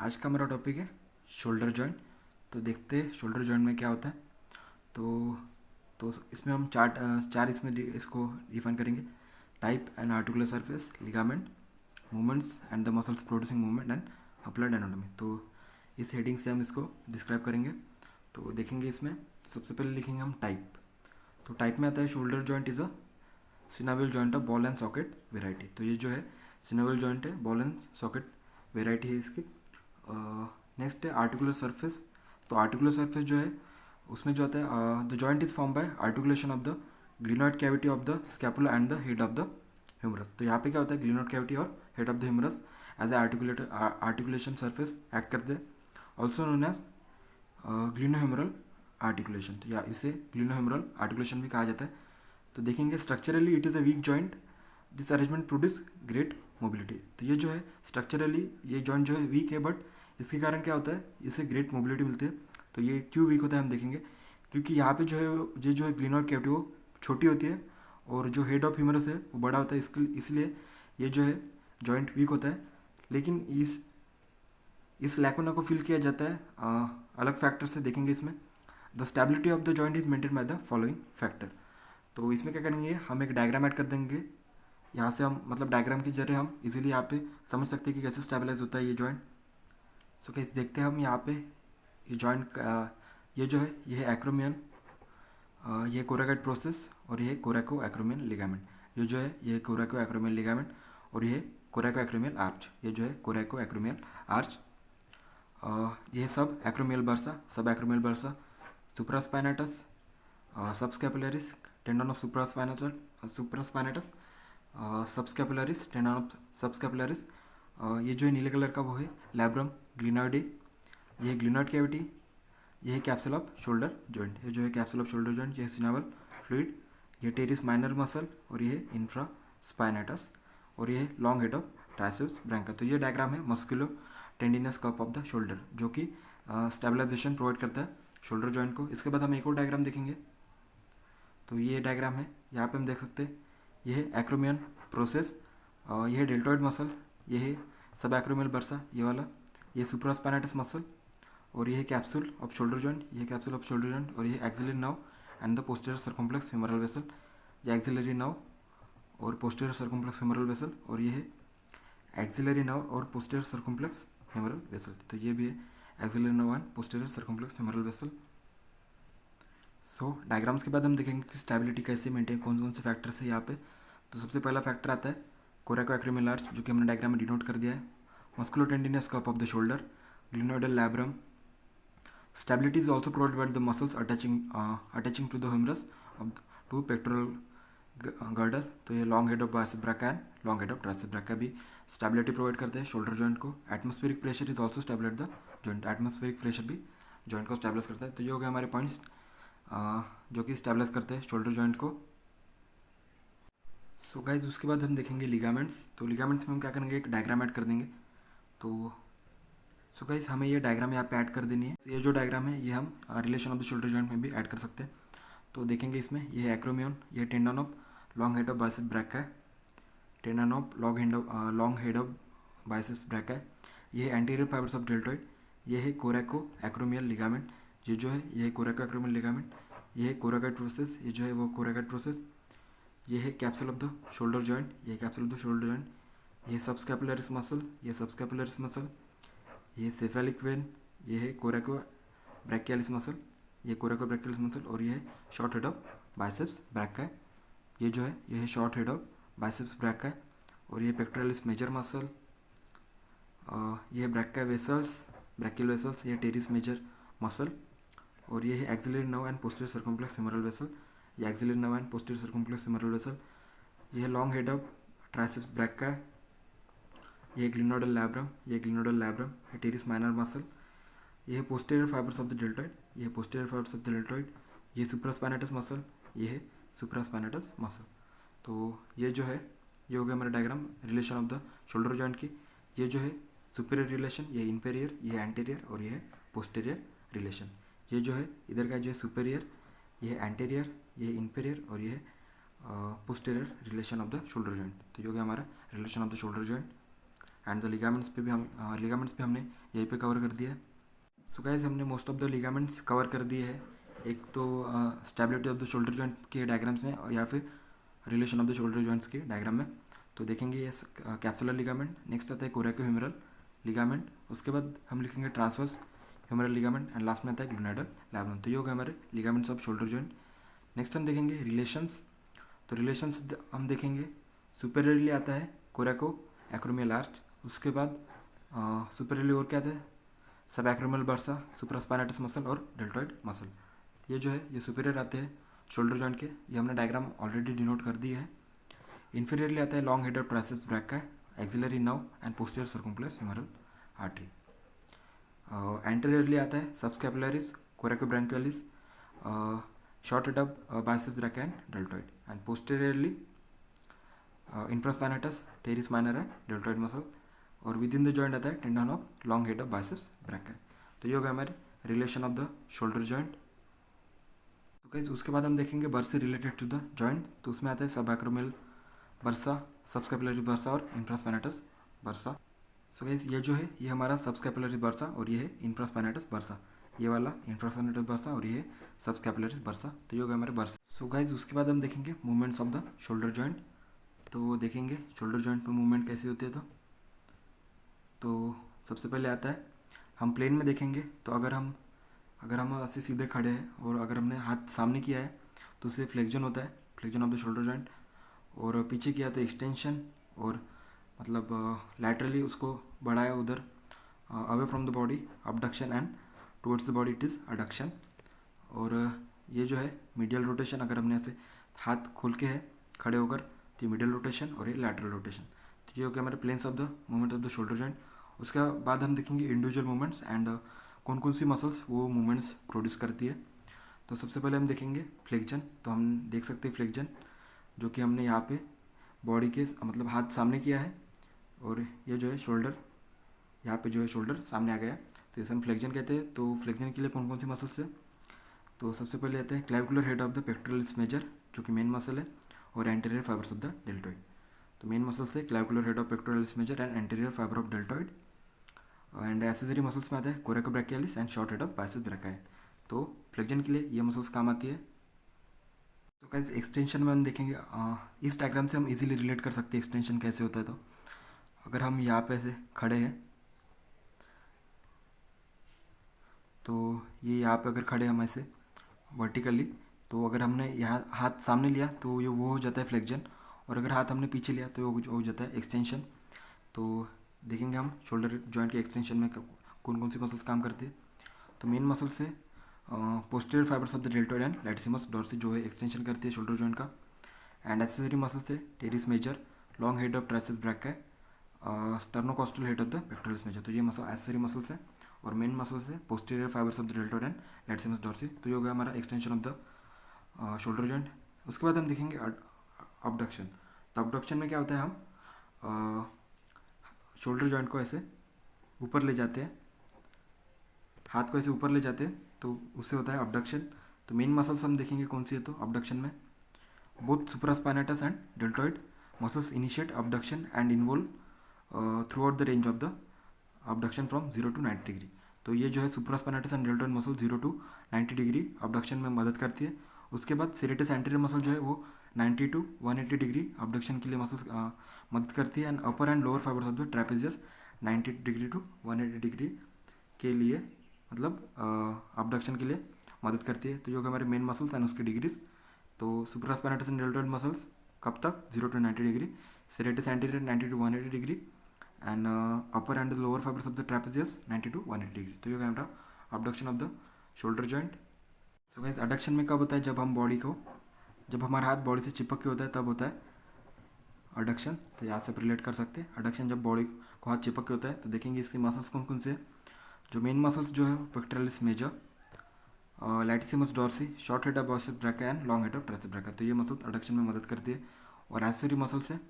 आज का मेरा टॉपिक है शोल्डर जॉइंट। तो देखते हैं शोल्डर जॉइंट में क्या होता है। तो तो इसमें हम चार इसमें इसको डिफाइन करेंगे। Type and articular surface, ligament, movements and the muscles producing movement and applied anatomy. तो इस हेडिंग से हम इसको डिस्क्राइब करेंगे। तो देखेंगे इसमें सबसे पहले लिखेंगे हम टाइप। तो टाइप में आता है shoulder joint is a synovial joint of ball and socket variety. तो ये जो है सिनावियल जॉइंट है, बॉल एंड सॉकेट वेराइटी है इसकी। नेक्स्ट है आर्टिकुलर सरफेस। तो आर्टिकुलर सरफेस जो है उसमें जो आता है the joint is form by articulation of the glenoid cavity of the scapula and the head of the humerus. तो यहाँ पे क्या होता है, ग्लिनॉइड कैविटी और head of the humerus as a articulation surface act करते हैं, also known as glenohumeral articulation. तो या इसे ग्लिनोह्यूमरल आर्टिकुलेशन भी कहा जाता है। तो देखेंगे structurally it is a weak joint, this arrangement produce great mobility. तो ये जो है स्ट्रक्चरली ये जॉइंट जो है वीक है, बट इसके कारण क्या होता है, इससे ग्रेट मोबिलिटी मिलती है। तो ये क्यों वीक होता है हम देखेंगे। क्योंकि यहाँ पे जो है ये जो है ग्लिनॉइड कैविटी वो छोटी होती है और जो हेड ऑफ ह्यूमरस है वो बड़ा होता है, इसलिए ये जो है जॉइंट वीक होता है। लेकिन इस लैकुना को फिल किया जाता है अलग फैक्टर से। देखेंगे इसमें the stability of the joint is maintain by the following factor. तो इसमें क्या करेंगे, हम एक डायग्राम ऐड कर देंगे। यहाँ से हम मतलब डायग्राम के जरिए हम इजीली यहाँ पे समझ सकते हैं कि कैसे स्टेबलाइज होता है ये जॉइंट। सो कैसे देखते हैं हम यहाँ पे ये जॉइंट ये जो है ये है एक्रोमियन, ये कोरागाइड प्रोसेस और ये कोराको एक्रोमियन लिगामेंट। ये जो है ये कोराको एक्रोमियन लिगामेंट और ये कोराको एक्रोमियन आर्च। ये जो है कोराको एक्रोमियन आर्च। ये सब एक्रोमियल बर्सा, सब acromial bursa, supraspinatus, subscapularis, tendon of supraspinatus, subscapularis, tendon of subscapularis. ये जो है नीले कलर का वो है लैब्रम ग्लिनॉइडी, ये ग्लिनॉइड कैविटी, ये है कैप्सूल ऑफ शोल्डर जॉइंट। ये जो है कैप्सूल ऑफ शोल्डर जॉइंट, ये है सिनावल फ्लूइड, ये टेरिस माइनर मसल और ये है इंफ्रा स्पाइनेटस और ये है लॉन्ग हेड ऑफ ट्राइसेप्स ब्रैंका। तो ये डायग्राम है मस्कुलो tendinous cup of the shoulder, जो कि स्टेबलाइजेशन प्रोवाइड करता है शोल्डर जॉइंट को। इसके बाद हम एक और डायग्राम देखेंगे। तो ये डायग्राम है, यहाँ पे हम देख सकते हैं ये है एक्रोमियन प्रोसेस, ये है डेल्टॉइड मसल, ये है सब एक्रोमियल बर्सा ये वाला, ये सुप्रास्पाइनेटस मसल और ये है कैप्सूल ऑफ शोल्डर जॉइंट, ये कैप्सूल ऑफ शोल्डर जॉइंट और ये axillary nerve and the posterior circumflex humeral vessel, ये एक्सिलरी नर्व और पोस्टीरियर सर्कम्फ्लेक्स ह्यूमरल वेसल और ये है एक्सिलरी नर्व और पोस्टीरियर सर्कम्फ्लेक्स ह्यूमरल वेसल। तो ये भी है axillary nerve and posterior circumflex humeral vessel. So diagrams के बाद हम देखेंगे कि स्टेबिलिटी कैसे मेंटेन, कौन कौन से फैक्टर्स है यहाँ पे। तो सबसे पहला फैक्टर आता है कोराको एक्रोमियल आर्च, जो कि हमने डायग्राम में डिनोट कर दिया है। Musculotendinous cuff of the shoulder, glenoidal labrum. Stability is also provided by the muscles attaching to the humerus of to pectoral girdle. तो ये long head of biceps brachii and long head of triceps brachii भी stability provide करते हैं shoulder joint को। Atmospheric pressure is also stabilize the joint, atmospheric pressure भी joint को stabilize करता है। तो ये हो गए हमारे पॉइंट्स जो कि स्टेबलाइज करते हैं शोल्डर जॉइंट को। सो गाइज उसके बाद हम देखेंगे लिगामेंट्स। तो लिगामेंट्स में हम क्या करेंगे, एक डायग्राम ऐड कर देंगे। तो सो गाइज हमें ये डायग्राम यहाँ पे ऐड कर देनी है। ये जो डायग्राम है ये हम relation of the shoulder joint में भी ऐड कर सकते हैं। तो देखेंगे इसमें ये है एक्रोमियन, ये tendon of long head of biceps brachii है, tendon of long head of biceps brachii है, ये है एंटीरियर फाइबर्स ऑफ डेल्टॉइड, ये है कोराको एक्रोमियल लिगामेंट। ये जो है ये है कोराको एक्रोमियल लिगामेंट, ये है कोरागाइड प्रोसेस, ये जो है वो कोरागाइड प्रोसेस, ये है capsule of the shoulder joint, ये capsule of the shoulder joint, ये सबस्कैपुलरिस मसल, ये सबस्कैपुलरिस मसल, ये सेफेलिक वेन, ये है कोराको ब्रैकियालिस मसल, ये कोराको ब्रैकियालिस मसल और ये है short head of biceps brachii है। ये जो है ये है short head of biceps brachii है और ये पेक्टोरलिस मेजर मसल, ये है ब्रैका वेसल्स, ब्रैकियल वेसल्स, ये टेरिस मेजर मसल और ये है axillary nerve and posterior circumflex humeral vessel, ये axillary nerve and posterior circumflex humeral vessel, ये है long head of triceps brachii है, ये ग्लिनोइडल लैब्रम, ये ग्लिनोइडल लैब्रम, ये टेरिस माइनर मसल, ये है posterior fibres of the deltoid, ये है posterior fibres of the deltoid, ये सुप्रास्पाइनेटस मसल, ये है सुप्रास्पाइनेटस मसल। तो ये जो है ये हो गया हमारा diagram relation of the shoulder joint की। ये जो है सुपीरियर रिलेशन, ये इंफीरियर, ये एंटीरियर और ये है पोस्टीरियर रिलेशन। ये जो है इधर का जो है सुपीरियर, ये है एंटीरियर, ये है इंफीरियर और ये है posterior relation of the shoulder joint. तो ये हो गया हमारा relation of the shoulder joint and the ligaments पे भी लिगामेंट्स भी हमने यहीं पे कवर कर दिया है। सो गाइस हमने most of the ligaments cover कर दिए हैं। एक तो stability of the shoulder joint के डायग्राम्स में या फिर relation of the shoulder joints के डायग्राम में तो देखेंगे ये कैप्सुलर लिगामेंट। नेक्स्ट आता है कोरेकोह्यूमेरल लिगामेंट, उसके बाद हम लिखेंगे transverse humeral ligament and last में आता है ग्लूनाइडल लैब्रम। तो ये हो गए हमारे ligaments of shoulder joint. Next हम देखेंगे रिलेशंस। तो रिलेशंस हम देखेंगे सुपेरियरली आता है कोरेको एक्रोमियल आर्च, उसके बाद सुपेरियरली और क्या आता है सब एक्रोमियल बर्सा, सुप्रास्पाइनेटस मसल और डेल्टॉइड मसल। ये जो है ये सुपेरियर आते हैं शोल्डर जॉइंट के, ये हमने डायग्राम ऑलरेडी डिनोट कर दी है। इन्फीरियरली आता है long headed triceps brachii, axillary nerve and posterior circumflex humeral artery. Anteriorly आता है subscapularis, coracobrachialis, short head of biceps brachii and deltoid. And posteriorly infraspinatus, teres minor and deltoid muscle. और within the joint आता है tendon of long head of biceps brachii. तो ये होगा हमारे relation of the shoulder joint. तो guys उसके बाद हम देखेंगे बर्स से रिलेटेड टू द जॉइंट। तो उसमें आता है सब एक्रोमियल बर्सा, सबस्कैपुलरी बर्सा और इंफ्रास्पाइनेटस बर्सा। सो गाइस ये जो है ये हमारा सबस्कैपुलरी बर्सा और ये है इंफ्रास्पाइनेटस बर्सा, ये वाला इंफ्रास्पाइनेटस बर्सा और ये है सबस्कैपुलरी बर्सा। तो ये हो गया हमारे बर्सा। सो गाइस उसके बाद हम देखेंगे movements of the shoulder joint. तो देखेंगे शोल्डर जॉइंट में मूवमेंट कैसी होती है। तो सबसे पहले आता है हम प्लेन में देखेंगे। तो अगर हम ऐसे सीधे खड़े हैं और अगर हमने हाथ सामने किया है तो उससे फ्लेक्जन होता है, flexion of the shoulder joint. और पीछे किया तो एक्सटेंशन, और मतलब लैटरली उसको बढ़ाया उधर away from the body abduction and towards the body it is adduction. और ये जो है मीडियल रोटेशन, अगर हमने ऐसे हाथ खोल के है खड़े होकर तो ये मीडियल रोटेशन और ये लैटरल रोटेशन। तो ये हो गया हमारे planes of the movement of the shoulder joint. उसके बाद हम देखेंगे इंडिविजुअल मूवमेंट्स एंड कौन कौन सी मसल्स वो मूवमेंट्स प्रोड्यूस करती है। तो सबसे पहले हम देखेंगे फ्लेक्जन। तो हम देख सकते हैं फ्लेक्जन जो कि हमने यहाँ पे बॉडी के मतलब हाथ सामने किया है और ये जो है शोल्डर, यहाँ पे जो है शोल्डर सामने आ गया है, तो इसे हम फ्लेक्जन कहते हैं। तो फ्लेक्जन के लिए कौन कौन सी मसल्स है, तो सबसे पहले आते हैं clavicular head of the pectoralis major जो कि मेन मसल है, और anterior fibres of the deltoid. तो मेन मसल्स है clavicular head of pectoralis major and anterior fibre of deltoid. And accessory muscles में आता है coracobrachialis and short head of biceps brachii. तो फ्लेक्जन के लिए ये मसल्स काम आती है। तो गाइस एक्सटेंशन में हम देखेंगे इस डायग्राम से हम इजीली रिलेट कर सकते हैं एक्सटेंशन कैसे होता है। तो अगर हम यहाँ पे ऐसे खड़े हैं तो ये यहाँ पे अगर खड़े हम ऐसे वर्टिकली, तो अगर हमने यहाँ हाथ सामने लिया तो ये वो हो जाता है फ्लेक्जन, और अगर हाथ हमने पीछे लिया तो वो हो जाता है एक्सटेंशन। तो देखेंगे हम शोल्डर जॉइंट के एक्सटेंशन में कौन कौन सी मसल्स काम करती है। तो मेन मसल्स है posterior fibres of the deltoid and latissimus dorsi जो है एक्सटेंशन करती है शोल्डर जॉइंट का। एंड एक्सेसरी मसल्स है teres major, long head of triceps brachii, sternocostal head of the pectoralis major. तो ये मसल एक्सेसरी मसल्स है, और मेन मसल्स है posterior fibres of the deltoid and latissimus dorsi. तो ये हो गया हमारा extension of the shoulder joint. उसके बाद हम देखेंगे अबडक्शन। तो अबडक्शन में क्या होता है, हम शोल्डर जॉइंट को ऐसे ऊपर ले जाते हैं, हाथ को ऐसे ऊपर ले जाते हैं, तो उससे होता है अबडक्शन। तो मेन मसल्स हम देखेंगे कौन सी है। तो अबडक्शन में both supraspinatus and deltoid muscles initiate abduction and involve through out the range of the abduction from 0 to 90 degree. तो ये जो है supraspinatus and deltoid muscle 0 to 90 degree abduction में मदद करती है। उसके बाद सेरेटस एंटीरियर मसल जो है वो 90 to 180 डिग्री अबडक्शन के लिए मसल्स मदद करती है। And upper and lower fibres of the trapezius 90 degree to 180 degree के लिए मतलब अबडक्शन के लिए मदद करती है। तो ये हो गए हमारे मेन मसल्स एंड उसकी डिग्रीज। तो सुप्रास्पाइनेटस एंड डेल्टॉइड मसल्स कब तक 0 to 90 degree, serratus anterior 90 to 180 degree, and upper and lower fibres of the trapezius 90 to 180 degree. तो ये हो गया हमारा abduction of the shoulder joint. So guys adduction में कब होता है, जब हम बॉडी को, जब हमारा हाथ बॉडी से चिपक के होता है तब होता है अडक्शन। तो यहाँ से रिलेट कर सकते हैं अडक्शन जब बॉडी को हाथ चिपक के होता है। तो देखेंगे इसके मसल्स कौन कौन से हैं। जो मेन मसल्स जो है pectoralis major, latissimus dorsi, short head of biceps brachii and long head of triceps brachii. तो ये मसल्स अडक्शन में मदद करती है। और एक्सेसरी मसल्स है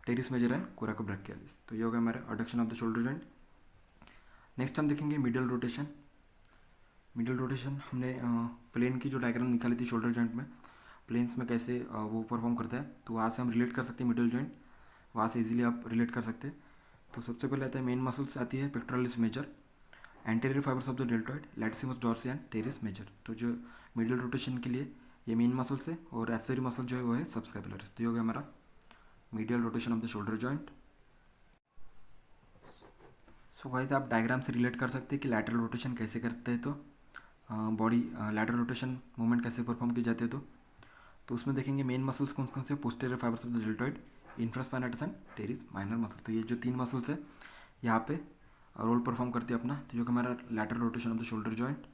टेरिस मेजर एंड कोरेकोब्रैकियालिस। तो ये हो गया हमारे adduction of the shoulder joint. Next हम देखेंगे मिडियल रोटेशन। मिडियल रोटेशन हमने प्लेन की जो डायग्राम निकाली थी शोल्डर जॉइंट में, प्लेन्स में कैसे वो परफॉर्म करता है, तो वहाँ से हम रिलेट कर सकते हैं मिडियल जॉइंट, वहाँ से इजीली आप रिलेट कर सकते हैं। तो सबसे पहले आता है मेन मसल्स आती है pectoralis major, anterior fibres of the deltoid, latissimus dorsi and teres major. तो जो मीडियल रोटेशन के लिए ये मेन मसल्स है, और एक्सेसरी मसल जो है वो है सबस्कैपुलरिस। तो ये हो गया हमारा medial rotation of the shoulder joint. So guys आप डायग्राम से रिलेट कर सकते हैं कि लैटरल रोटेशन कैसे करते हैं। तो बॉडी लैटरल रोटेशन मूवमेंट कैसे परफॉर्म की जाती है। तो उसमें देखेंगे मेन मसल्स कौन कौन से, posterior fibres of the deltoid, infraspinatus and teres minor muscle. तो ये जो 3 मसल्स है यहाँ पे रोल परफॉर्म करती है अपना, तो जो कि हमारा lateral rotation of the shoulder joint.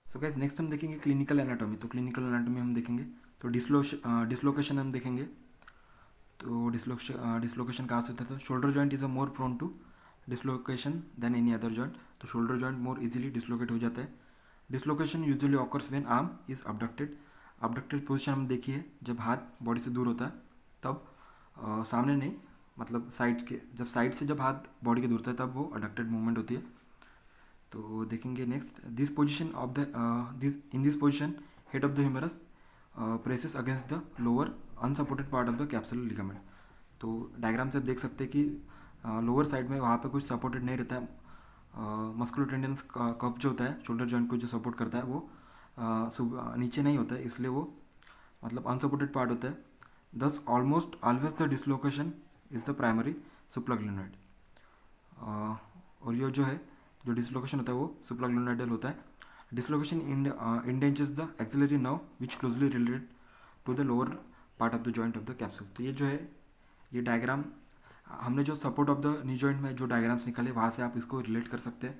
So guys next हम देखेंगे क्लिनिकल एनाटॉमी। तो क्लिनिकल एनाटॉमी हम देखेंगे, तो डिसलोकेशन हम देखेंगे। तो डिसलोकेशन कहाँ से होता है, तो shoulder joint is a more prone to dislocation than any other joint. तो shoulder joint more easily dislocate हो जाता है। Dislocation usually occurs when arm is abducted. Abducted position हम देखिए जब हाथ बॉडी से दूर होता है तब, सामने नहीं, मतलब साइड के, जब साइड से जब हाथ बॉडी के दूर होता है तब वो अडक्टेड मूवमेंट होती है। तो देखेंगे next, this position of the in this position head of the humerus presses against the lower unsupported part of the capsular ligament. तो डायग्राम से आप देख सकते हैं कि लोअर साइड में वहाँ पे कुछ सपोर्टेड नहीं रहता है। मस्कुलर टेंडेंस कप जो होता है शोल्डर जॉइंट को जो सपोर्ट करता है वो नीचे नहीं होता है, इसलिए वो मतलब अनसपोर्टेड पार्ट होता है। Thus almost always the dislocation is the primary supraglenoid. और ये जो है जो डिसलोकेशन होता है वो सुप्राग्लूनोइडल होता है। Dislocation endangers the axillary nerve which closely related to the lower part of the joint of the capsule. तो ये जो है ये डायग्राम हमने जो support of the knee joint में जो डायग्राम्स निकाले वहाँ से आप इसको रिलेट कर सकते हैं।